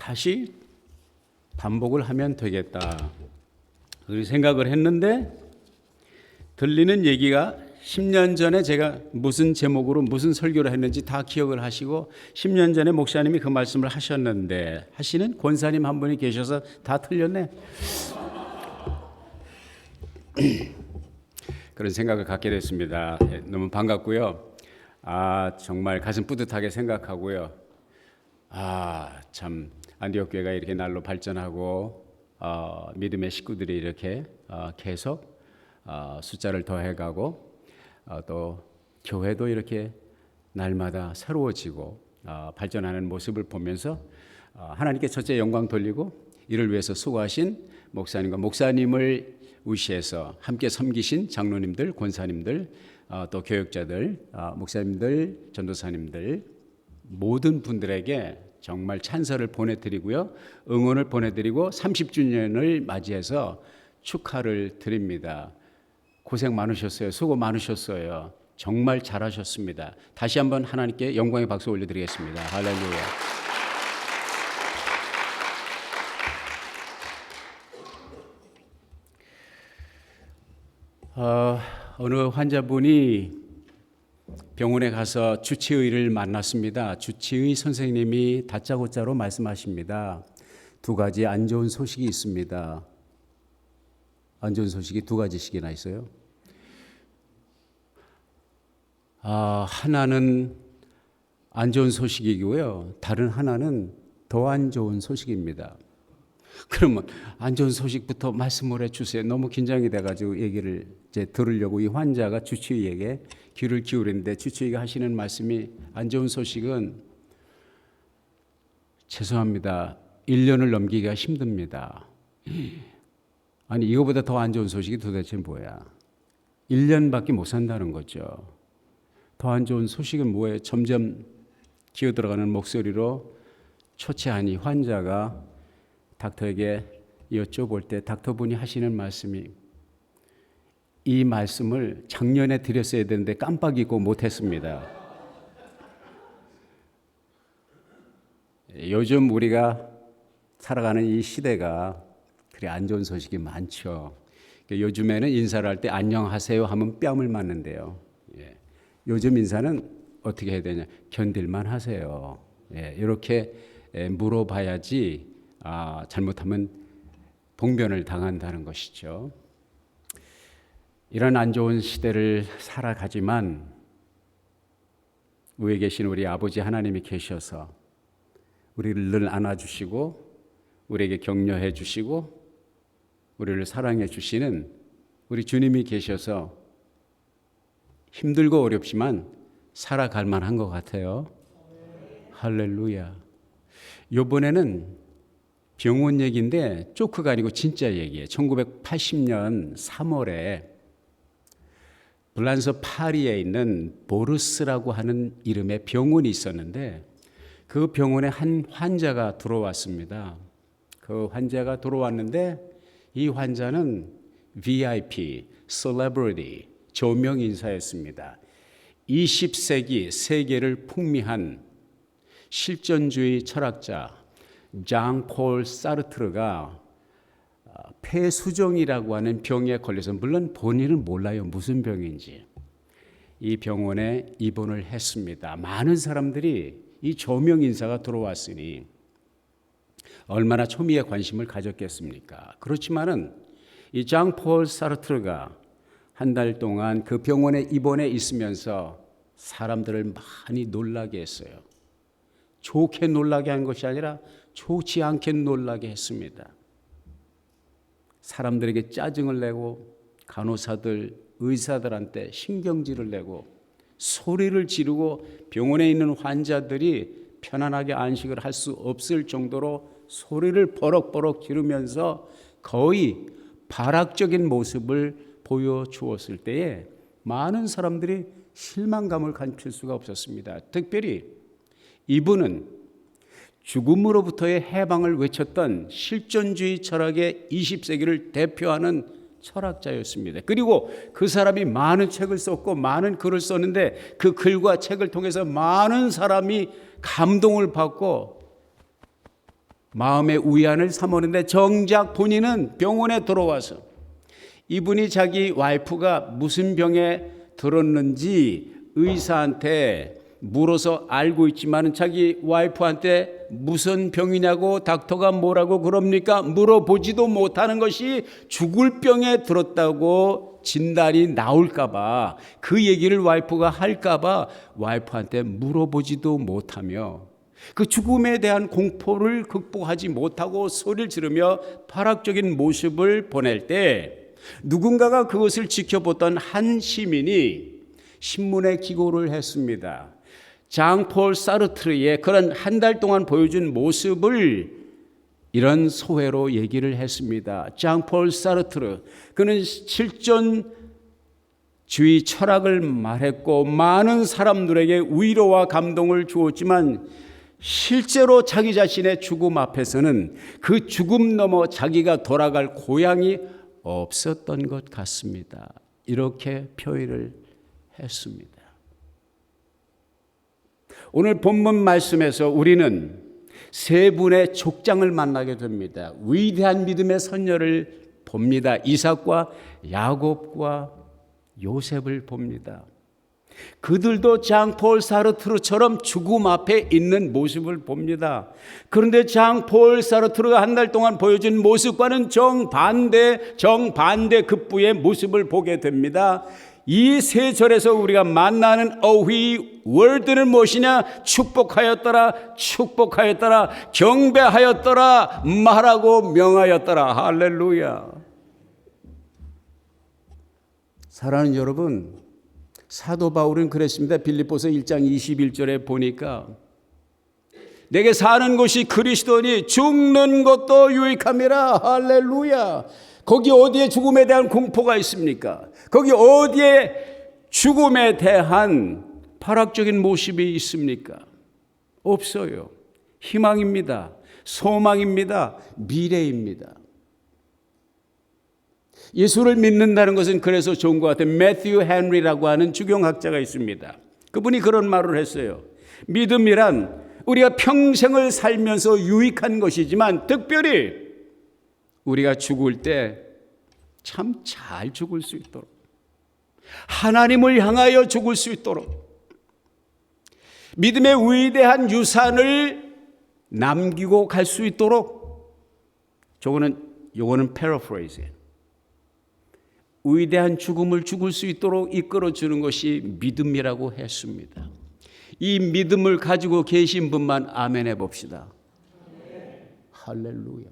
다시 반복을 하면 되겠다. 그렇게 생각을 했는데 들리는 얘기가 10년 전에 제가 무슨 제목으로 무슨 설교를 했는지 다 기억을 하시고 10년 전에 목사님이 그 말씀을 하셨는데 하시는 권사님 한 분이 계셔서 다 틀렸네. 그런 생각을 갖게 됐습니다. 너무 반갑고요. 정말 가슴 뿌듯하게 생각하고요. 참 안디옥 교회가 이렇게 날로 발전하고 믿음의 식구들이 이렇게 계속 숫자를 더해가고 또 교회도 이렇게 날마다 새로워지고 발전하는 모습을 보면서 하나님께 첫째 영광 돌리고 이를 위해서 수고하신 목사님과 목사님을 위시해서 함께 섬기신 장로님들, 권사님들, 또 교육자들, 목사님들, 전도사님들 모든 분들에게 정말 찬사를 보내드리고요. 응원을 보내드리고 30주년을 맞이해서 축하를 드립니다. 고생 많으셨어요. 수고 많으셨어요. 정말 잘하셨습니다. 다시 한번 하나님께 영광의 박수 올려드리겠습니다. 할렐루야. 어느 환자분이 병원에 가서 주치의를 만났습니다. 주치의 선생님이 다짜고짜로 말씀하십니다. 두 가지 안 좋은 소식이 있습니다. 안 좋은 소식이 두 가지씩이나 있어요. 하나는 안 좋은 소식이고요. 다른 하나는 더 안 좋은 소식입니다. 그러면 안 좋은 소식부터 말씀을 해주세요. 너무 긴장이 돼가지고 얘기를 이제 들으려고 이 환자가 주치의에게 귀를 기울였는데 주치의가 하시는 말씀이 안 좋은 소식은 죄송합니다. 1년을 넘기기가 힘듭니다. 아니 이거보다 더 안 좋은 소식이 도대체 뭐야? 1년밖에 못 산다는 거죠. 더 안 좋은 소식은 뭐예요? 점점 기어들어가는 목소리로 초췌하니 환자가 닥터에게 여쭤볼 때 닥터분이 하시는 말씀이 이 말씀을 작년에 드렸어야 되는데 깜빡 잊고 못했습니다. 요즘 우리가 살아가는 이 시대가 그래 안 좋은 소식이 많죠. 요즘에는 인사를 할 때 안녕하세요 하면 뺨을 맞는데요. 요즘 인사는 어떻게 해야 되냐? 견딜만 하세요. 이렇게 물어봐야지 잘못하면 봉변을 당한다는 것이죠. 이런 안 좋은 시대를 살아가지만 위에 계신 우리 아버지 하나님이 계셔서 우리를 늘 안아주시고 우리에게 격려해 주시고 우리를 사랑해 주시는 우리 주님이 계셔서 힘들고 어렵지만 살아갈 만한 것 같아요. 할렐루야. 이번에는 병원 얘기인데 조크가 아니고 진짜 얘기예요. 1980년 3월에 프랑스 파리에 있는 보르스라고 하는 이름의 병원이 있었는데 그 병원에 한 환자가 들어왔습니다. 그 환자가 들어왔는데 이 환자는 VIP, Celebrity, 조명 인사였습니다. 20세기 세계를 풍미한 실존주의 철학자 장 폴 사르트르가 폐수종이라고 하는 병에 걸려서 물론 본인은 몰라요. 무슨 병인지. 이 병원에 입원을 했습니다. 많은 사람들이 이 조명 인사가 들어왔으니 얼마나 초미의 관심을 가졌겠습니까? 그렇지만은 이 장 폴 사르트르가 한 달 동안 그 병원에 입원해 있으면서 사람들을 많이 놀라게 했어요. 좋게 놀라게 한 것이 아니라 좋지 않게 놀라게 했습니다. 사람들에게 짜증을 내고 간호사들, 의사들한테 신경질을 내고 소리를 지르고 병원에 있는 환자들이 편안하게 안식을 할 수 없을 정도로 소리를 버럭버럭 지르면서 거의 발악적인 모습을 보여주었을 때에 많은 사람들이 실망감을 감출 수가 없었습니다. 특별히 이분은 죽음으로부터의 해방을 외쳤던 실존주의 철학의 20세기를 대표하는 철학자였습니다. 그리고 그 사람이 많은 책을 썼고 많은 글을 썼는데 그 글과 책을 통해서 많은 사람이 감동을 받고 마음의 위안을 삼았는데 정작 본인은 병원에 들어와서 이분이 자기 와이프가 무슨 병에 들었는지 의사한테 물어서 알고 있지만 자기 와이프한테 무슨 병이냐고 닥터가 뭐라고 그럽니까? 물어보지도 못하는 것이 죽을 병에 들었다고 진단이 나올까봐, 그 얘기를 와이프가 할까봐 와이프한테 물어보지도 못하며 그 죽음에 대한 공포를 극복하지 못하고 소리를 지르며 파락적인 모습을 보낼 때, 누군가가 그것을 지켜보던 한 시민이 신문에 기고를 했습니다. 장폴 사르트르의 그런 한 달 동안 보여준 모습을 이런 소회로 얘기를 했습니다. 장폴 사르트르, 그는 실존주의 철학을 말했고 많은 사람들에게 위로와 감동을 주었지만 실제로 자기 자신의 죽음 앞에서는 그 죽음 넘어 자기가 돌아갈 고향이 없었던 것 같습니다. 이렇게 표현을 했습니다. 오늘 본문 말씀에서 우리는 세 분의 족장을 만나게 됩니다. 위대한 믿음의 선녀를 봅니다. 이삭과 야곱과 요셉을 봅니다. 그들도 장폴 사르트르처럼 죽음 앞에 있는 모습을 봅니다. 그런데 장폴 사르트르가 한 달 동안 보여준 모습과는 정반대 급부의 모습을 보게 됩니다. 이 세 절에서 우리가 만나는 어휘 월드는 무엇이냐? 축복하였더라, 축복하였더라, 경배하였더라, 말하고 명하였더라. 할렐루야. 사랑하는 여러분, 사도 바울은 그랬습니다. 빌립보서 1장 21절에 보니까 내게 사는 것이 그리스도니 죽는 것도 유익함이라. 할렐루야. 거기 어디에 죽음에 대한 공포가 있습니까? 거기 어디에 죽음에 대한 파락적인 모습이 있습니까? 없어요. 희망입니다. 소망입니다. 미래입니다. 예수를 믿는다는 것은 그래서 좋은 것 같아요. 매튜 헨리라고 하는 주경학자가 있습니다. 그분이 그런 말을 했어요. 믿음이란 우리가 평생을 살면서 유익한 것이지만 특별히 우리가 죽을 때 참 잘 죽을 수 있도록, 하나님을 향하여 죽을 수 있도록, 믿음의 위대한 유산을 남기고 갈 수 있도록, 요거는 패러프레이즈예요. 위대한 죽음을 죽을 수 있도록 이끌어주는 것이 믿음이라고 했습니다. 이 믿음을 가지고 계신 분만 아멘 해봅시다. 할렐루야.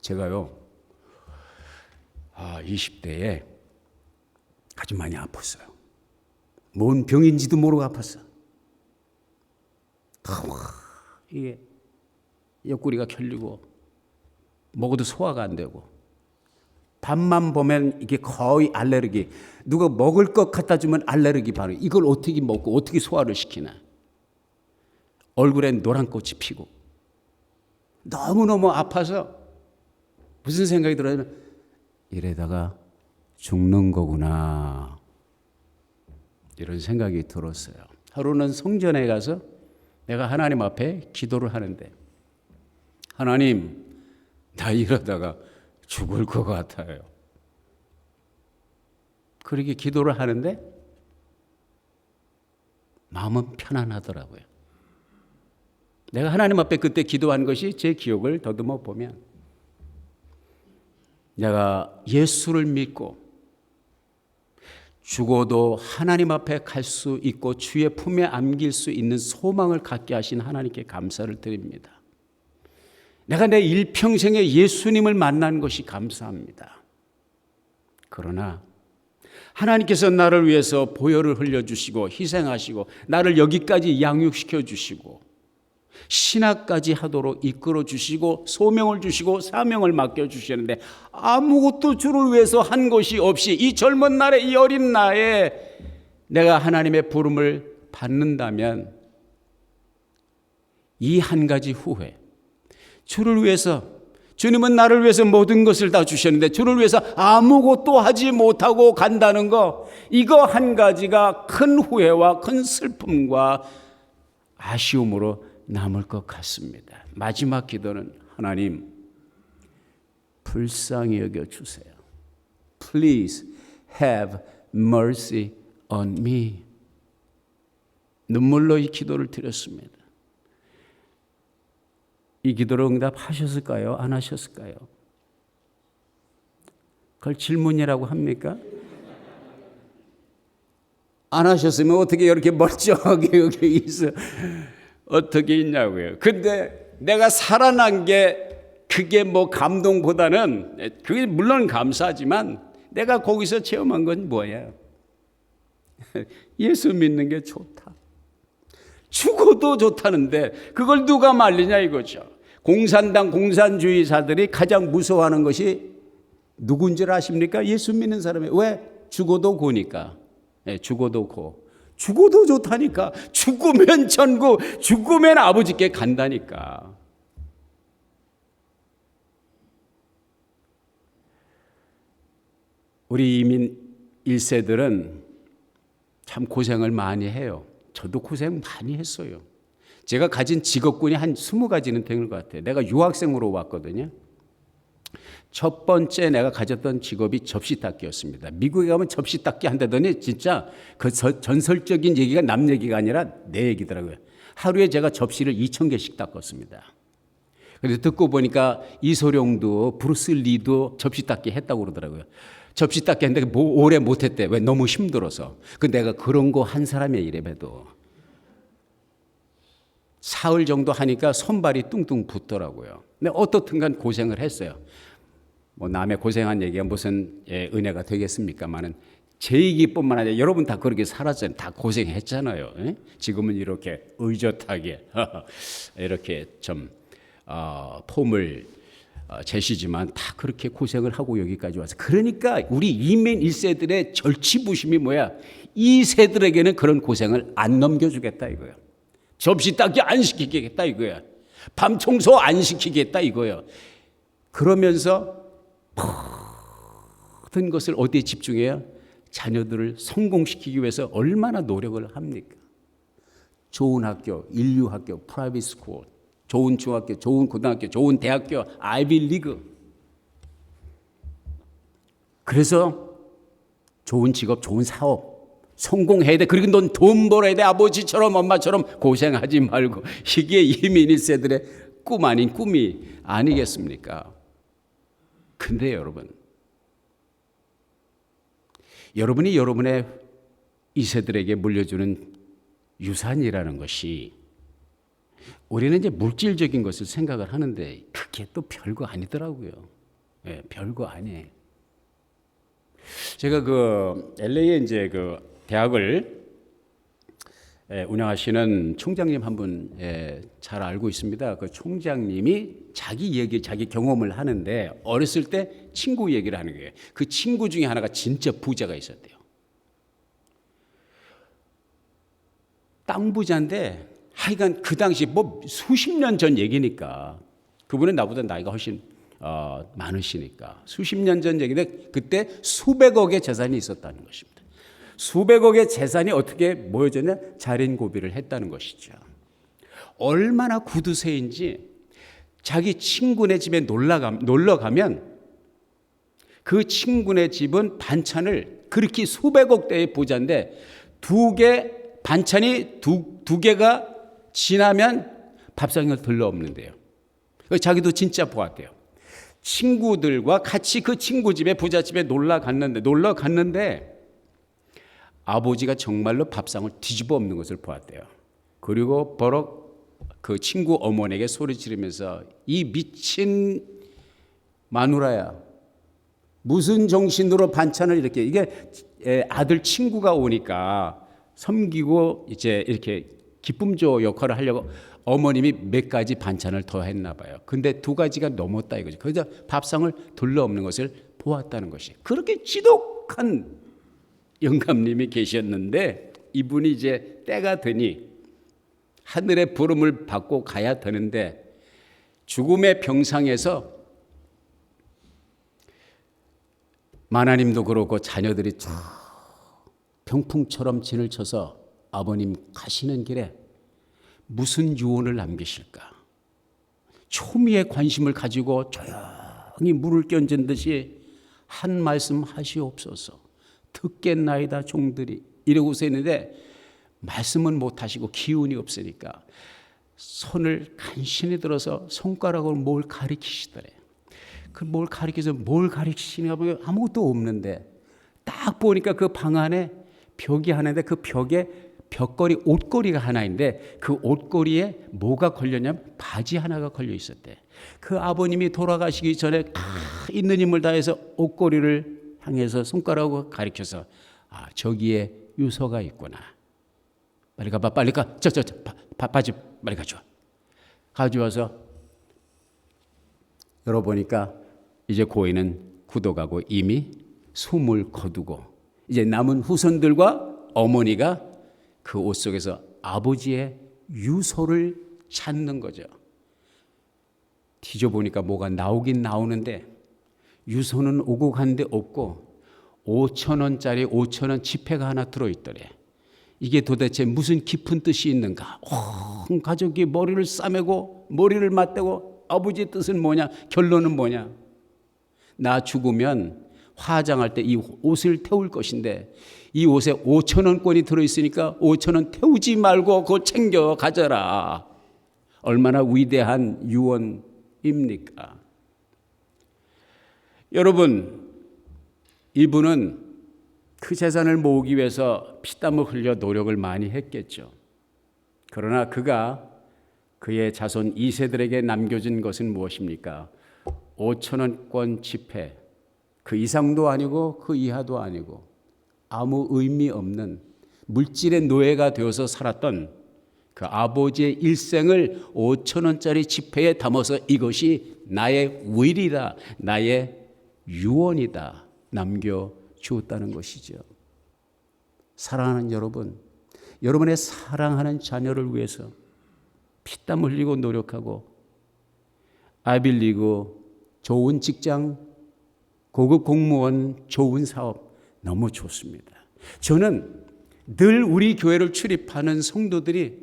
제가요 20대에 아주 많이 아팠어요. 뭔 병인지도 모르고 아팠어요. 이게 옆구리가 결리고 먹어도 소화가 안 되고, 밥만 보면 이게 거의 알레르기, 누가 먹을 것 갖다 주면 알레르기 반응. 이걸 어떻게 먹고 어떻게 소화를 시키나. 얼굴엔 노란 꽃이 피고 너무너무 아파서 무슨 생각이 들어요? 이래다가 죽는 거구나, 이런 생각이 들었어요. 하루는 성전에 가서 내가 하나님 앞에 기도를 하는데, 하나님, 나 이러다가 죽을 것 같아요. 그렇게 기도를 하는데 마음은 편안하더라고요. 내가 하나님 앞에 그때 기도한 것이 제 기억을 더듬어 보면, 내가 예수를 믿고 죽어도 하나님 앞에 갈 수 있고 주의 품에 안길 수 있는 소망을 갖게 하신 하나님께 감사를 드립니다. 내가 내 일평생에 예수님을 만난 것이 감사합니다. 그러나 하나님께서 나를 위해서 보혈을 흘려주시고 희생하시고 나를 여기까지 양육시켜 주시고 신학까지 하도록 이끌어 주시고 소명을 주시고 사명을 맡겨 주시는데, 아무것도 주를 위해서 한 것이 없이 이 젊은 날에, 이 어린 나이에 내가 하나님의 부름을 받는다면, 이 한 가지 후회, 주를 위해서, 주님은 나를 위해서 모든 것을 다 주셨는데 주를 위해서 아무것도 하지 못하고 간다는 거, 이거 한 가지가 큰 후회와 큰 슬픔과 아쉬움으로 남을 것 같습니다. 마지막 기도는 하나님 불쌍히 여겨 주세요. Please have mercy on me. 눈물로 이 기도를 드렸습니다. 이 기도를 응답하셨을까요? 안 하셨을까요? 그걸 질문이라고 합니까? 안 하셨으면 어떻게 이렇게 멀쩡하게 여기 있어? 어떻게 있냐고요. 근데 내가 살아난 게 그게 뭐 감동보다는 그게 물론 감사하지만 내가 거기서 체험한 건 뭐야? 예수 믿는 게 좋다. 죽어도 좋다는데 그걸 누가 말리냐 이거죠. 공산당 공산주의자들이 가장 무서워하는 것이 누군지 아십니까? 예수 믿는 사람이. 왜? 죽어도 고니까. 네, 죽어도 고. 죽어도 좋다니까. 죽으면 천국, 죽으면 아버지께 간다니까. 우리 이민 1세들은 참 고생을 많이 해요. 저도 고생 많이 했어요. 제가 가진 직업군이 한 20가지는 되는 것 같아요. 내가 유학생으로 왔거든요. 첫 번째 내가 가졌던 직업이 접시 닦기였습니다. 미국에 가면 접시 닦기 한다더니 진짜 그 전설적인 얘기가 남 얘기가 아니라 내 얘기더라고요. 하루에 제가 접시를 2,000개씩 닦았습니다. 그래서 듣고 보니까 이소룡도 브루스 리도 접시 닦기 했다고 그러더라고요. 접시 닦기 했는데 뭐 오래 못했대. 왜? 너무 힘들어서. 그 내가 그런 거 한 사람의 이래봬도 사흘 정도 하니까 손발이 뚱뚱 붙더라고요. 근데 어떻든 간 고생을 했어요. 뭐 남의 고생한 얘기가 무슨 은혜가 되겠습니까만은 제 얘기뿐만 아니라 여러분 다 그렇게 살았잖아요. 다 고생했잖아요. 지금은 이렇게 의젓하게 이렇게 좀 폼을 제시지만 다 그렇게 고생을 하고 여기까지 와서. 그러니까 우리 이민 1세들의 절치부심이 뭐야? 2세들에게는 그런 고생을 안 넘겨주겠다 이거야. 접시 닦기 안 시키겠다 이거야. 밤 청소 안 시키겠다 이거야. 그러면서 모든 것을 어디에 집중해야? 자녀들을 성공시키기 위해서 얼마나 노력을 합니까? 좋은 학교, 인류학교, 프라이빗 스쿨, 좋은 중학교, 좋은 고등학교, 좋은 대학교, 아이비 리그. 그래서 좋은 직업, 좋은 사업 성공해야 돼. 그리고 넌 돈 벌어야 돼. 아버지처럼 엄마처럼 고생하지 말고. 이게 이민 1세들의 꿈 아닌 꿈이 아니겠습니까? 근데 여러분이 여러분의 2세들에게 물려주는 유산이라는 것이 우리는 이제 물질적인 것을 생각을 하는데 그게 또 별거 아니더라고요. 네, 별거 아니에요. 제가 그 LA에 이제 그 대학을 운영하시는 총장님 한 분 잘 알고 있습니다. 그 총장님이 자기 얘기, 자기 경험을 하는데 어렸을 때 친구 얘기를 하는 거예요. 그 친구 중에 하나가 진짜 부자가 있었대요. 땅 부자인데 하여간 그 당시 뭐 수십 년 전 얘기니까 그분은 나보다 나이가 훨씬 많으시니까 수십 년 전 얘기인데 그때 수백억의 재산이 있었다는 것입니다. 수백억의 재산이 어떻게 모여졌냐? 자린고비를 했다는 것이죠. 얼마나 구두쇠인지 자기 친구네 집에 놀러 가면 그 친구네 집은 반찬을 그렇게 수백억 대의 부자인데 반찬이 두 개가 지나면 밥상을 들러 없는데요. 자기도 진짜 보았대요. 친구들과 같이 그 친구 집에 부잣집에 놀러 갔는데 아버지가 정말로 밥상을 뒤집어 엎는 것을 보았대요. 그리고 버럭 그 친구 어머니에게 소리 지르면서 이 미친 마누라야 무슨 정신으로 반찬을 이렇게 이게 아들 친구가 오니까 섬기고 이제 이렇게 기쁨조 역할을 하려고 어머님이 몇 가지 반찬을 더 했나 봐요. 근데 2가지가 넘었다 이거죠. 그래서 밥상을 둘러엎는 것을 보았다는 것이. 그렇게 지독한 영감님이 계셨는데 이분이 이제 때가 되니 하늘의 부름을 받고 가야 되는데 죽음의 병상에서 마나님도 그렇고 자녀들이 병풍처럼 진을 쳐서 아버님 가시는 길에 무슨 유언을 남기실까? 초미의 관심을 가지고 조용히 물을 끼얹은 듯이 한 말씀 하시옵소서. 듣겠나이다 종들이 이러고서 있는데 말씀은 못하시고 기운이 없으니까 손을 간신히 들어서 손가락으로 뭘 가리키시더래. 그 뭘 가리켜서 뭘 가리키시는가 보면 아무것도 없는데 딱 보니까 그 방 안에 벽이 하나인데 그 벽에 벽걸이 옷걸이가 하나인데 그 옷걸이에 뭐가 걸렸냐면 바지 하나가 걸려 있었대. 그 아버님이 돌아가시기 전에 있는 힘을 다해서 옷걸이를 향해서 손가락으로 가리켜서 저기에 유서가 있구나. 빨리 가봐, 빨리 가. 바지 빨리 가져와. 가져와서 열어보니까 이제 고인은 굳어가고 이미 숨을 거두고 이제 남은 후손들과 어머니가 그 옷 속에서 아버지의 유서를 찾는 거죠. 뒤져보니까 뭐가 나오긴 나오는데 유서는 오고 간데 없고 5,000원짜리 5,000원 지폐가 하나 들어있더래. 이게 도대체 무슨 깊은 뜻이 있는가? 온 가족이 머리를 싸매고 머리를 맞대고 아버지의 뜻은 뭐냐? 결론은 뭐냐? 나 죽으면 화장할 때 이 옷을 태울 것인데 이 옷에 5,000원권이 들어있으니까 5,000원 태우지 말고 그거 챙겨 가져라. 얼마나 위대한 유언입니까? 여러분, 이분은 그 재산을 모으기 위해서 피땀을 흘려 노력을 많이 했겠죠. 그러나 그가 그의 자손 2세들에게 남겨준 것은 무엇입니까? 5,000원권 지폐, 그 이상도 아니고 그 이하도 아니고 아무 의미 없는 물질의 노예가 되어서 살았던 그 아버지의 일생을 5,000원짜리 지폐에 담아서 이것이 나의 will이다, 나의 유언이다 남겨주었다는 것이죠. 사랑하는 여러분, 여러분의 사랑하는 자녀를 위해서 피땀 흘리고 노력하고 아이빌리그 좋은 직장, 고급 공무원, 좋은 사업 너무 좋습니다. 저는 늘 우리 교회를 출입하는 성도들이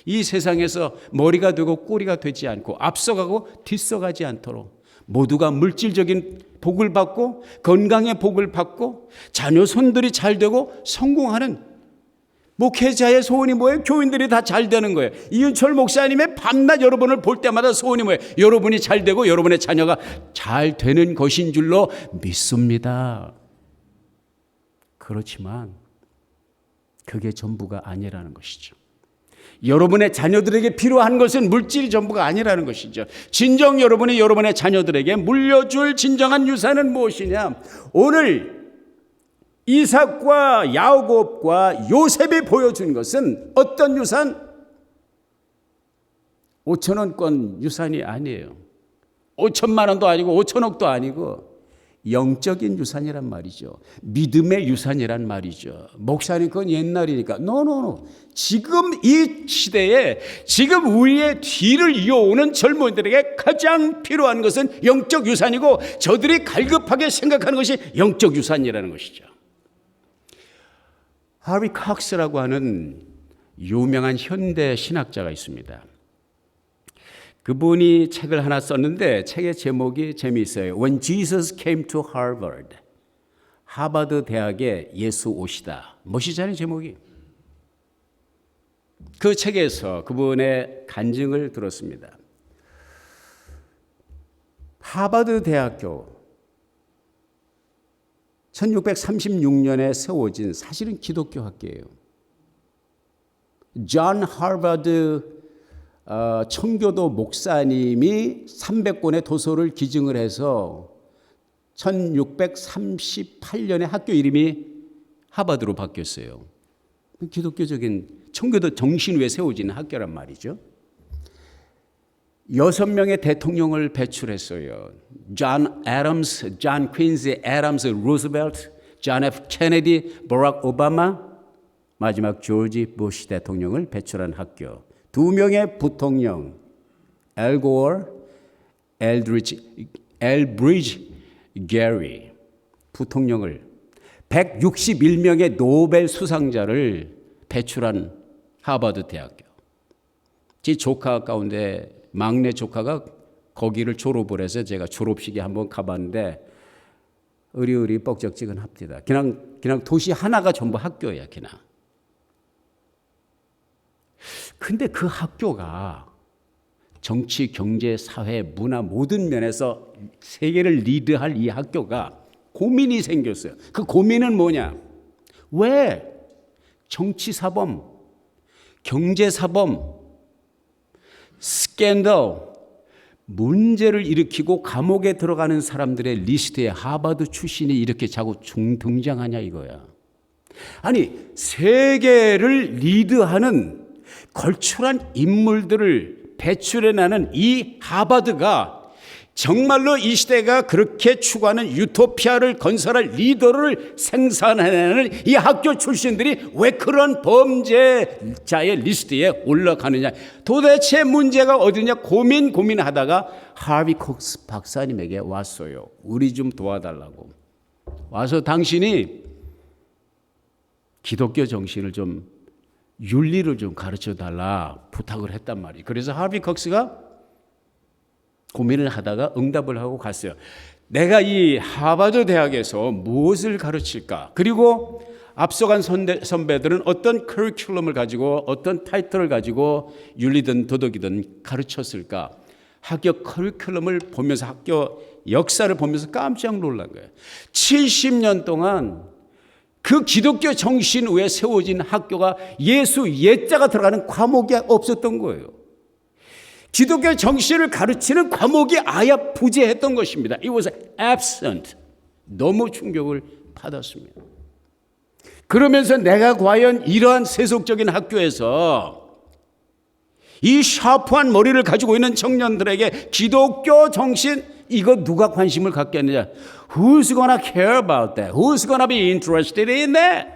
이 세상에서 머리가 되고 꼬리가 되지 않고 앞서가고 뒤서가지 않도록 모두가 물질적인 복을 받고 건강의 복을 받고 자녀 손들이 잘 되고 성공하는 목회자의 소원이 뭐예요? 교인들이 다 잘 되는 거예요. 이은철 목사님의 밤낮 여러분을 볼 때마다 소원이 뭐예요? 여러분이 잘 되고 여러분의 자녀가 잘 되는 것인 줄로 믿습니다. 그렇지만 그게 전부가 아니라는 것이죠. 여러분의 자녀들에게 필요한 것은 물질이 전부가 아니라는 것이죠. 진정 여러분이 여러분의 자녀들에게 물려줄 진정한 유산은 무엇이냐? 오늘 이삭과 야곱과 요셉이 보여준 것은 어떤 유산? 5,000원권 유산이 아니에요. 5천만 원도 아니고 5천억도 아니고 영적인 유산이란 말이죠. 믿음의 유산이란 말이죠. 목사님 그건 옛날이니까. 노. 지금 이 시대에 지금 우리의 뒤를 이어오는 젊은이들에게 가장 필요한 것은 영적 유산이고 저들이 갈급하게 생각하는 것이 영적 유산이라는 것이죠. 하리 칵스라고 하는 유명한 현대 신학자가 있습니다. 그분이 책을 하나 썼는데 책의 제목이 재미있어요. When Jesus came to Harvard. 하버드 대학에 예수 오시다. 멋있잖아요, 제목이. 그 책에서 그분의 간증을 들었습니다. 하버드 대학교 1636년에 세워진 사실은 기독교 학교예요. 존 하버드 청교도 목사님이 300권의 도서를 기증을 해서 1638년에 학교 이름이 하버드로 바뀌었어요. 기독교적인 청교도 정신 위에 세워진 학교란 말이죠. 6명의 대통령을 배출했어요. 존 애덤스, 존 퀸시 애덤스 루스벨트, 존 F 케네디, 버락 오바마, 마지막 조지 부시 대통령을 배출한 학교. 2명의 부통령, 엘 고어, 엘브리지 게리 부통령을 161명의 노벨 수상자를 배출한 하버드 대학교. 제 조카 가운데 막내 조카가 거기를 졸업을 해서 제가 졸업식에 한번 가봤는데 의리의리 뻑적지근합니다. 그냥 도시 하나가 전부 학교예요. 그냥. 근데 그 학교가 정치, 경제, 사회, 문화 모든 면에서 세계를 리드할 이 학교가 고민이 생겼어요. 그 고민은 뭐냐? 왜 정치사범, 경제사범, 스캔들, 문제를 일으키고 감옥에 들어가는 사람들의 리스트에 하버드 출신이 이렇게 자꾸 등장하냐 이거야. 아니, 세계를 리드하는 걸출한 인물들을 배출해내는 이 하버드가 정말로 이 시대가 그렇게 추구하는 유토피아를 건설할 리더를 생산해내는 이 학교 출신들이 왜 그런 범죄자의 리스트에 올라가느냐. 도대체 문제가 어디냐 고민하다가 하비 콕스 박사님에게 왔어요. 우리 좀 도와달라고. 와서 당신이 기독교 정신을 좀 윤리를 좀 가르쳐달라 부탁을 했단 말이에요. 그래서 하비 콕스가 고민을 하다가 응답을 하고 갔어요. 내가 이 하버드 대학에서 무엇을 가르칠까? 그리고 앞서간 선배들은 어떤 커리큘럼을 가지고 어떤 타이틀을 가지고 윤리든 도덕이든 가르쳤을까? 학교 커리큘럼을 보면서 학교 역사를 보면서 깜짝 놀란 거예요. 70년 동안 그 기독교 정신 위에 세워진 학교가 예수 예자가 들어가는 과목이 없었던 거예요. 기독교 정신을 가르치는 과목이 아예 부재했던 것입니다. It was absent. 너무 충격을 받았습니다. 그러면서 내가 과연 이러한 세속적인 학교에서 이 샤프한 머리를 가지고 있는 청년들에게 기독교 정신 이거 누가 관심을 갖겠느냐? Who's gonna care about that? Who's gonna be interested in that?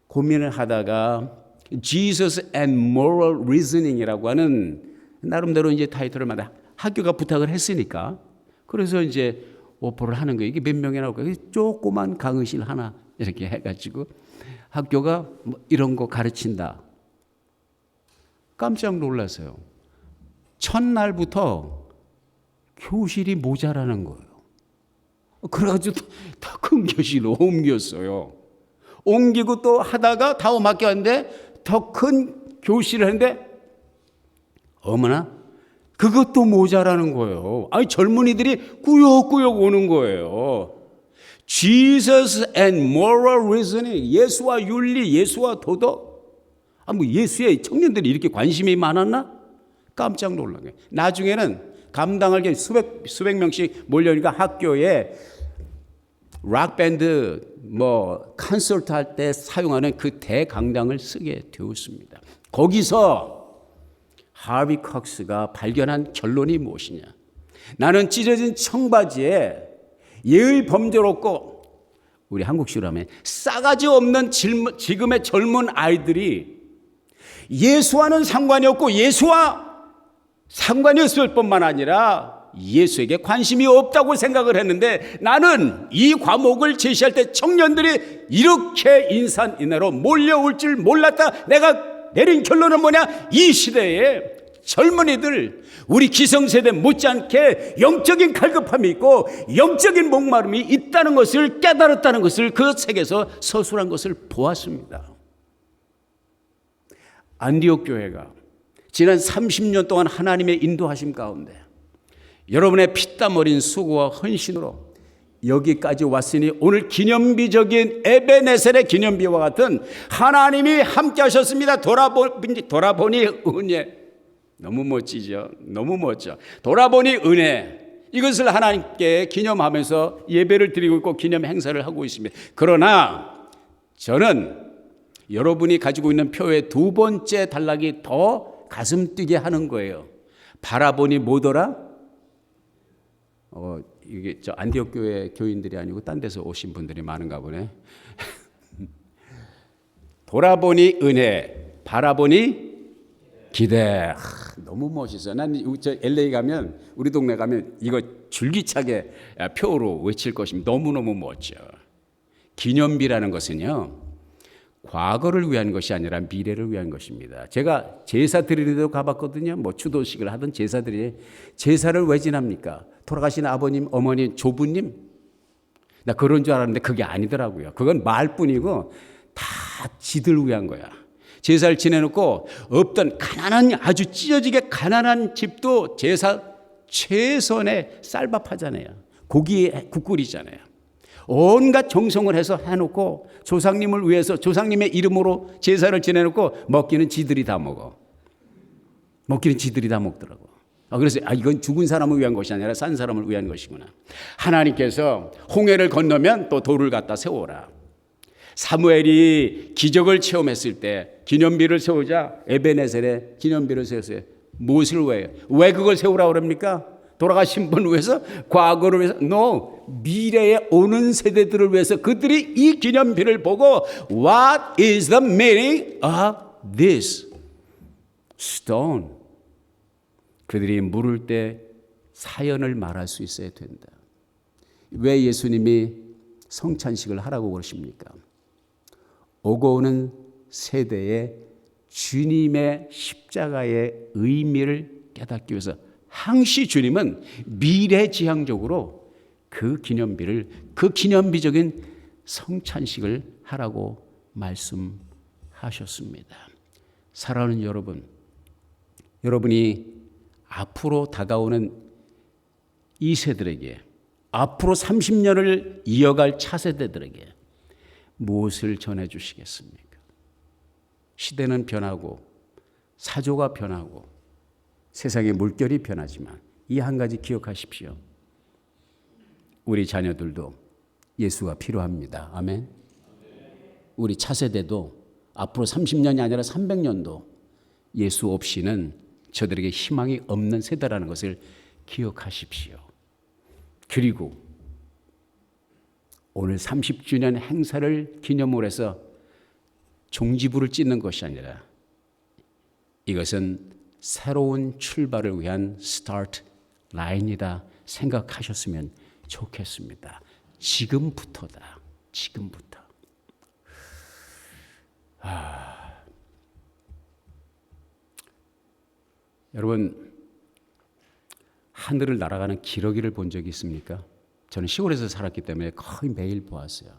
고민을 하다가 Jesus and Moral Reasoning이라고 하는 나름대로 이제 타이틀을 만나 학교가 부탁을 했으니까 그래서 이제 오퍼를 하는 거예요. 이게 몇 명이나 올까? 조그만 강의실 하나 이렇게 해가지고 학교가 뭐 이런 거 가르친다. 깜짝 놀랐어요. 첫날부터 교실이 모자라는 거예요. 그래가지고 더 큰 교실로 옮겼어요. 옮기고 또 하다가 다음 학교 왔는데 더 큰 교실을 했는데 어머나 그것도 모자라는 거예요. 아니 젊은이들이 꾸역꾸역 오는 거예요. Jesus and moral reasoning, 예수와 윤리, 예수와 도덕. 뭐 예수에 청년들이 이렇게 관심이 많았나? 깜짝 놀란 거예요. 나중에는 감당할 게 수백 명씩 몰려오니까 학교에 락 밴드 콘서트 할 때 사용하는 그 대강당을 쓰게 되었습니다. 거기서 하비 콕스가 발견한 결론이 무엇이냐? 나는 찢어진 청바지에 예의 범죄롭고 우리 한국식으로 하면 싸가지 없는 지금의 젊은 아이들이 예수와는 상관이 없고 예수와 상관이 없을 뿐만 아니라 예수에게 관심이 없다고 생각을 했는데 나는 이 과목을 제시할 때 청년들이 이렇게 인산인해로 몰려올 줄 몰랐다. 내가 내린 결론은 뭐냐? 이 시대에 젊은이들 우리 기성세대 못지않게 영적인 갈급함이 있고 영적인 목마름이 있다는 것을 깨달았다는 것을 그 책에서 서술한 것을 보았습니다. 안디옥 교회가 지난 30년 동안 하나님의 인도하심 가운데 여러분의 피땀 어린 수고와 헌신으로 여기까지 왔으니 오늘 기념비적인 에베네셀의 기념비와 같은 하나님이 함께 하셨습니다. 돌아보니 은혜. 너무 멋지죠. 너무 멋져. 돌아보니 은혜. 이것을 하나님께 기념하면서 예배를 드리고 있고 기념 행사를 하고 있습니다. 그러나 저는 여러분이 가지고 있는 표의 두 번째 단락이 더 가슴 뛰게 하는 거예요. 바라보니 뭐더라? 이게 저 안디옥 교회 교인들이 아니고 딴 데서 오신 분들이 많은가 보네. 돌아보니 은혜, 바라보니 기대. 너무 멋있어. 난 저 LA 가면 우리 동네 가면 이거 줄기차게 표로 외칠 것입니다. 너무너무 멋져. 기념비라는 것은요. 과거를 위한 것이 아니라 미래를 위한 것입니다. 제가 제사 드리는 데도 가봤거든요. 뭐 추도식을 하던 제사들이 제사를 왜 지납니까? 돌아가신 아버님, 어머니, 조부님? 나 그런 줄 알았는데 그게 아니더라고요. 그건 말뿐이고 다 지들 위한 거야. 제사를 지내놓고 없던 가난한 아주 찢어지게 가난한 집도 제사 최선의 쌀밥 하잖아요. 고기에 국 끓이잖아요. 온갖 정성을 해서 해놓고 조상님을 위해서 조상님의 이름으로 제사를 지내놓고 먹기는 지들이 다 먹어. 먹기는 지들이 다 먹더라고. 그래서 이건 죽은 사람을 위한 것이 아니라 산 사람을 위한 것이구나. 하나님께서 홍해를 건너면 또 돌을 갖다 세워라. 사무엘이 기적을 체험했을 때 기념비를 세우자 에베네셀에 기념비를 세웠어요. 무엇을 위해요? 왜 그걸 세우라고 그럽니까? 돌아가신 분 위해서? 과거를 위해서? No. 미래에 오는 세대들을 위해서 그들이 이 기념비를 보고 What is the meaning of this stone? 그들이 물을 때 사연을 말할 수 있어야 된다. 왜 예수님이 성찬식을 하라고 그러십니까? 오고 오는 세대에 주님의 십자가의 의미를 깨닫기 위해서 항시 주님은 미래지향적으로 그 기념비적인 성찬식을 하라고 말씀하셨습니다. 사랑하는 여러분, 여러분이 앞으로 다가오는 이 세대들에게, 앞으로 30년을 이어갈 차세대들에게 무엇을 전해주시겠습니까? 시대는 변하고 사조가 변하고 세상의 물결이 변하지만 이 한 가지 기억하십시오. 우리 자녀들도 예수가 필요합니다. 아멘. 우리 차세대도 앞으로 30년이 아니라 300년도 예수 없이는 저들에게 희망이 없는 세대라는 것을 기억하십시오. 그리고 오늘 30주년 행사를 기념으로 해서 종지부를 찍는 것이 아니라 이것은 새로운 출발을 위한 스타트 라인이다 생각하셨으면 좋겠습니다. 지금부터다. 지금부터. 여러분, 하늘을 날아가는 기러기를 본 적이 있습니까? 저는 시골에서 살았기 때문에 거의 매일 보았어요.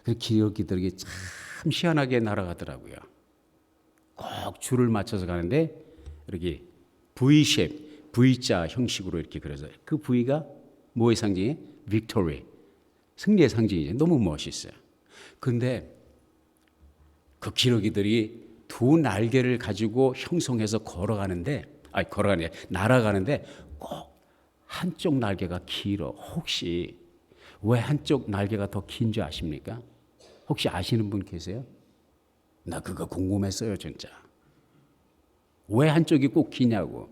그 기러기들이 참 희한하게 날아가더라고요. 꼭 줄을 맞춰서 가는데 이렇게 V-shape, V자 형식으로 이렇게 그려서 그 V가 뭐의 상징이에요? Victory, 승리의 상징이죠. 너무 멋있어요. 그런데 그 기러기들이 두 날개를 가지고 형성해서 날아가는데 꼭 한쪽 날개가 길어. 혹시 왜 한쪽 날개가 더 긴 줄 아십니까? 혹시 아시는 분 계세요? 나 그거 궁금했어요, 진짜. 왜 한쪽이 꼭 기냐고.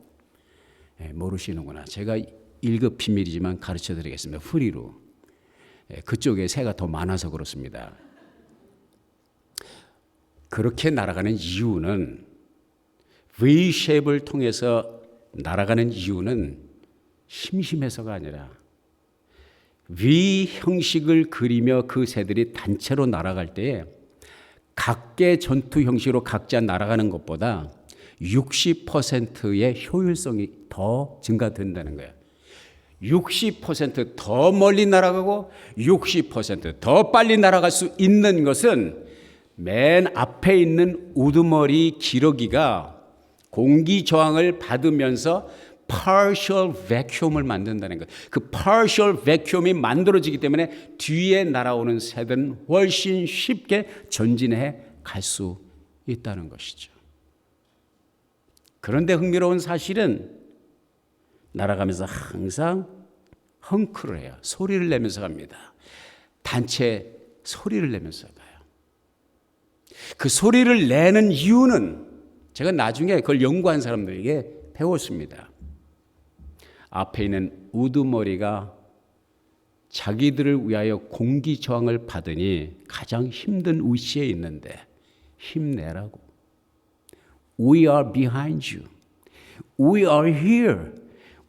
모르시는구나. 제가 1급 비밀이지만 가르쳐 드리겠습니다. 프리로. 그쪽에 새가 더 많아서 그렇습니다. 그렇게 날아가는 이유는 V-쉐입을 통해서 날아가는 이유는 심심해서가 아니라 V 형식을 그리며 그 새들이 단체로 날아갈 때에 각계 전투 형식으로 각자 날아가는 것보다 60%의 효율성이 더 증가된다는 거예요. 60% 더 멀리 날아가고 60% 빨리 날아갈 수 있는 것은 맨 앞에 있는 우두머리 기러기가 공기 저항을 받으면서 partial vacuum을 만든다는 것. 그 partial vacuum이 만들어지기 때문에 뒤에 날아오는 새들은 훨씬 쉽게 전진해 갈 수 있다는 것이죠. 그런데 흥미로운 사실은 날아가면서 항상 헝크를 해요. 소리를 내면서 갑니다. 단체 소리를 내면서 가요. 그 소리를 내는 이유는 제가 나중에 그걸 연구한 사람들에게 배웠습니다. 앞에 있는 우두머리가 자기들을 위하여 공기 저항을 받으니 가장 힘든 위치에 있는데 힘내라고. We are behind you. We are here.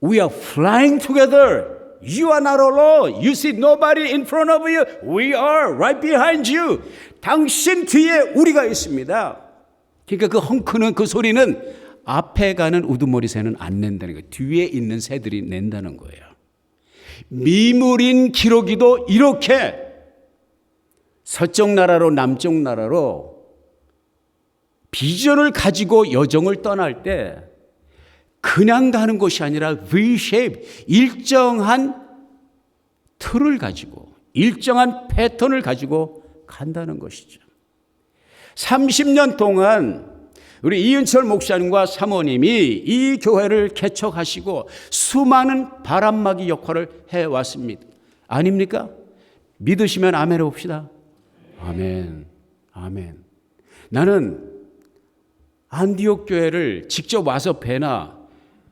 We are flying together. You are not alone. You see nobody in front of you. We are right behind you. 당신 뒤에 우리가 있습니다. 그러니까 그 헝크는 그 소리는 앞에 가는 우두머리 새는 안 낸다는 거예요. 뒤에 있는 새들이 낸다는 거예요. 미물인 기러기도 이렇게 서쪽 나라로 남쪽 나라로 비전을 가지고 여정을 떠날 때 그냥 가는 것이 아니라 V-shape, 일정한 틀을 가지고 일정한 패턴을 가지고 간다는 것이죠. 30년 동안 우리 이은철 목사님과 사모님이 이 교회를 개척하시고 수많은 바람막이 역할을 해왔습니다. 아닙니까? 믿으시면 아멘 해봅시다. 아멘, 아멘. 나는 안디옥 교회를 직접 와서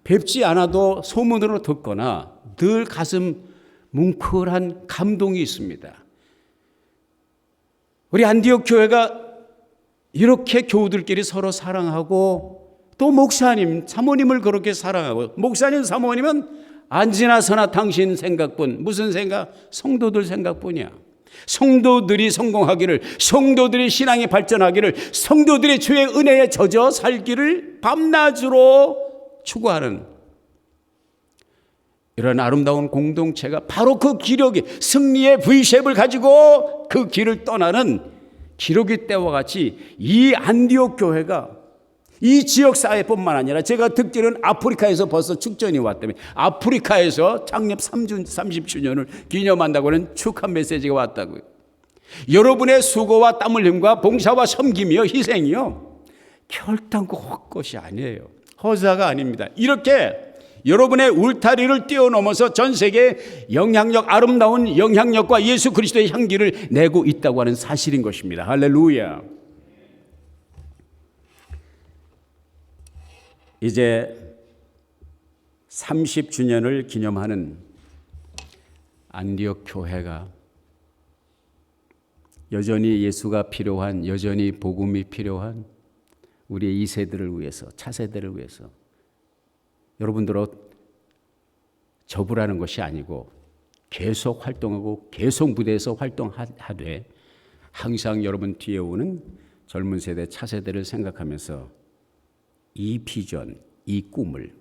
뵙지 않아도 소문으로 듣거나 늘 가슴 뭉클한 감동이 있습니다. 우리 안디옥 교회가 이렇게 교우들끼리 서로 사랑하고 또 목사님, 사모님을 그렇게 사랑하고 목사님, 사모님은 안지나 서나 당신 생각뿐. 무슨 생각? 성도들 생각뿐이야. 성도들이 성공하기를, 성도들이 신앙이 발전하기를, 성도들이 주의 은혜에 젖어 살기를 밤낮으로 추구하는 이런 아름다운 공동체가 바로 그 기러기, 승리의 V쉐입을 가지고 그 길을 떠나는 기러기 때와 같이 이 안디옥 교회가 이 지역 사회뿐만 아니라 제가 듣기로는 아프리카에서 벌써 축전이 왔다며, 아프리카에서 창립 30주년을 기념한다고 하는 축하 메시지가 왔다고요. 여러분의 수고와 땀 흘림과 봉사와 섬김이요, 희생이요, 결단코 헛것이 아니에요. 허사가 아닙니다. 이렇게 여러분의 울타리를 뛰어넘어서 전 세계에 영향력, 아름다운 영향력과 예수 그리스도의 향기를 내고 있다고 하는 사실인 것입니다. 할렐루야. 이제 30주년을 기념하는 안디옥 교회가 여전히 예수가 필요한, 여전히 복음이 필요한 우리의 2세들을 위해서, 차세대를 위해서 여러분들로 접으라는 것이 아니고 계속 활동하고 계속 무대에서 활동하되 항상 여러분 뒤에 오는 젊은 세대, 차세대를 생각하면서 이 비전, 이 꿈을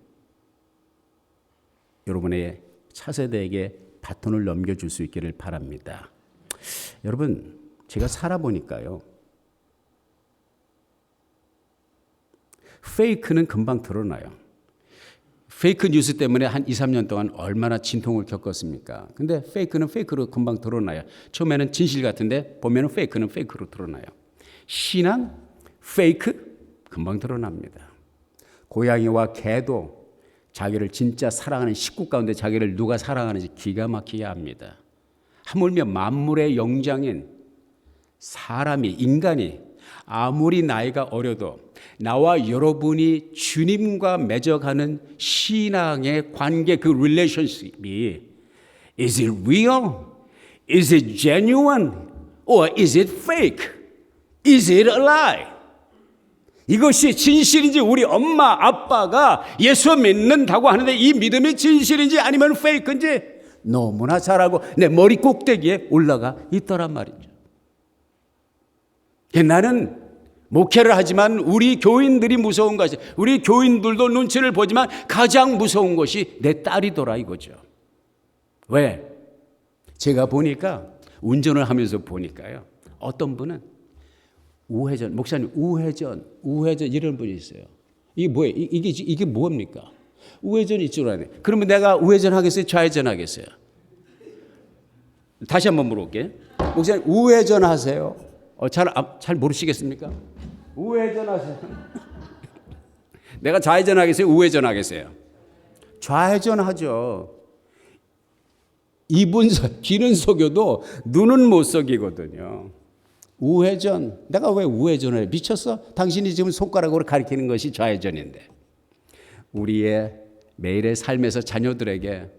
여러분의 차세대에게 바톤을 넘겨줄 수 있기를 바랍니다. 여러분, 제가 살아보니까요, 페이크는 금방 드러나요. 페이크 뉴스 때문에 한 2, 3년 동안 얼마나 진통을 겪었습니까? 근데 페이크는 페이크로 금방 드러나요. 처음에는 진실 같은데 보면 페이크는 페이크로 드러나요. 신앙, 페이크, 금방 드러납니다. 고양이와 개도 자기를 진짜 사랑하는 식구 가운데 자기를 누가 사랑하는지 기가 막히게 합니다. 하물며 만물의 영장인 사람이, 인간이 아무리 나이가 어려도 나와 여러분이 주님과 맺어가는 신앙의 관계, 그 relationship이 is it real? Is it genuine? Or is it fake? Is it a lie? 이것이 진실인지, 우리 엄마, 아빠가 예수 믿는다고 하는데 이 믿음이 진실인지 아니면 페이크인지 너무나 잘 알고 내 머리 꼭대기에 올라가 있더란 말이죠. 나는 목회를 하지만 우리 교인들이 무서운 것이, 우리 교인들도 눈치를 보지만 가장 무서운 것이 내 딸이더라 이거죠. 왜? 제가 보니까, 운전을 하면서 보니까요, 어떤 분은 우회전, 목사님 우회전 이런 분이 있어요. 이게 뭐예요? 이게 뭡니까? 우회전이 있줄 아네. 그러면 내가 우회전 하겠어요? 좌회전 하겠어요? 다시 한번 물어볼게요. 목사님 우회전 하세요? 잘 모르시겠습니까? 우회전 하세요. 내가 좌회전 하겠어요? 우회전 하겠어요? 좌회전 하죠. 귀는 속여도 눈은 못 속이거든요. 우회전. 내가 왜 우회전을 해? 미쳤어? 당신이 지금 손가락으로 가리키는 것이 좌회전인데. 우리의 매일의 삶에서 자녀들에게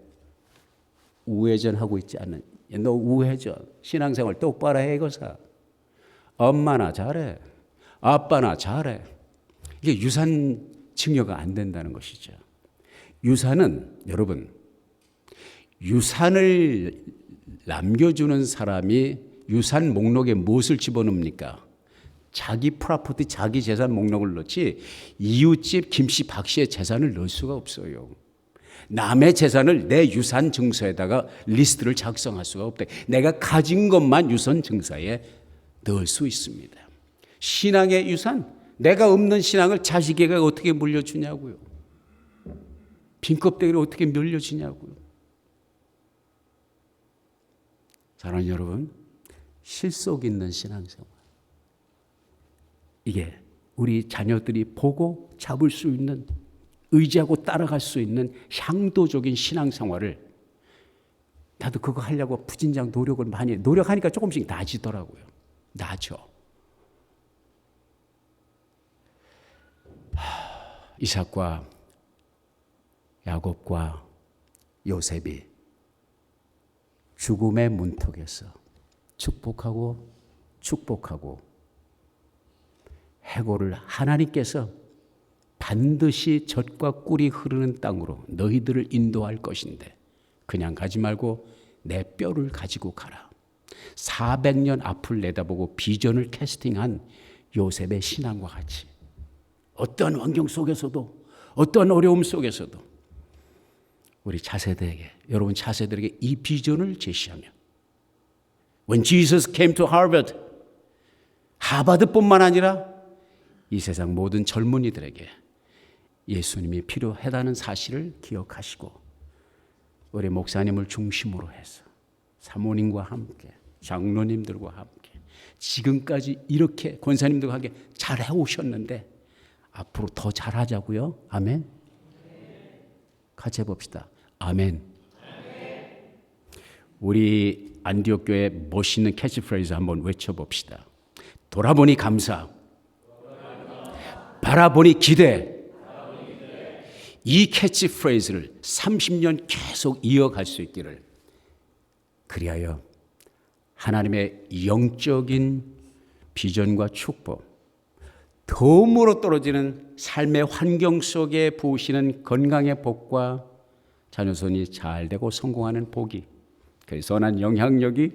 우회전하고 있지 않는, 너 우회전, 신앙생활 똑바로 해 이거사. 엄마나 잘해, 아빠나 잘해. 이게 유산 증여가 안 된다는 것이죠. 유산은 여러분, 유산을 남겨주는 사람이 유산 목록에 무엇을 집어넣습니까? 자기 프로퍼티, 자기 재산 목록을 넣지 이웃집 김씨 박씨의 재산을 넣을 수가 없어요. 남의 재산을 내 유산 증서에다가 리스트를 작성할 수가 없다. 내가 가진 것만 유산 증서에 넣을 수 있습니다. 신앙의 유산, 내가 없는 신앙을 자식에게 어떻게 물려주냐고요. 빈껍데기를 어떻게 물려주냐고요. 사랑하는 여러분, 실속 있는 신앙생활, 이게 우리 자녀들이 보고 잡을 수 있는, 의지하고 따라갈 수 있는 향도적인 신앙생활을, 나도 그거 하려고 부진장 노력을 많이 노력하니까 조금씩 나아지더라고요. 나아져. 이삭과 야곱과 요셉이 죽음의 문턱에서 축복하고 해골을 하나님께서 반드시 젖과 꿀이 흐르는 땅으로 너희들을 인도할 것인데 그냥 가지 말고 내 뼈를 가지고 가라. 400년 앞을 내다보고 비전을 캐스팅한 요셉의 신앙과 같이 어떤 환경 속에서도, 어떤 어려움 속에서도 우리 차세대에게, 여러분 차세들에게 이 비전을 제시하며, When Jesus came to Harvard, 하버드뿐만 아니라 이 세상 모든 젊은이들에게 예수님이 필요하다는 사실을 기억하시고, 우리 목사님을 중심으로 해서 사모님과 함께, 장로님들과 함께 지금까지 이렇게 권사님들과 함께 잘 해오셨는데 앞으로 더 잘하자고요. 아멘. 같이 해봅시다. 아멘. 우리 안디옥 교회 멋있는 캐치프레이즈 한번 외쳐봅시다. 돌아보니 감사, 바라보니 기대. 이 캐치프레이즈를 30년 계속 이어갈 수 있기를, 그리하여 하나님의 영적인 비전과 축복, 덤으로 떨어지는 삶의 환경 속에 부으시는 건강의 복과 자녀손이 잘 되고 성공하는 복이, 그 선한 영향력이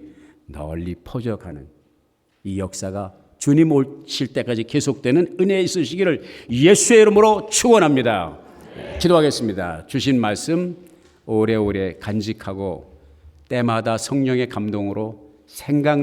널리 퍼져가는 이 역사가 주님 오실 때까지 계속되는 은혜 있으시기를 예수의 이름으로 축원합니다. 기도하겠습니다. 주신 말씀 오래오래 간직하고 때마다 성령의 감동으로 생각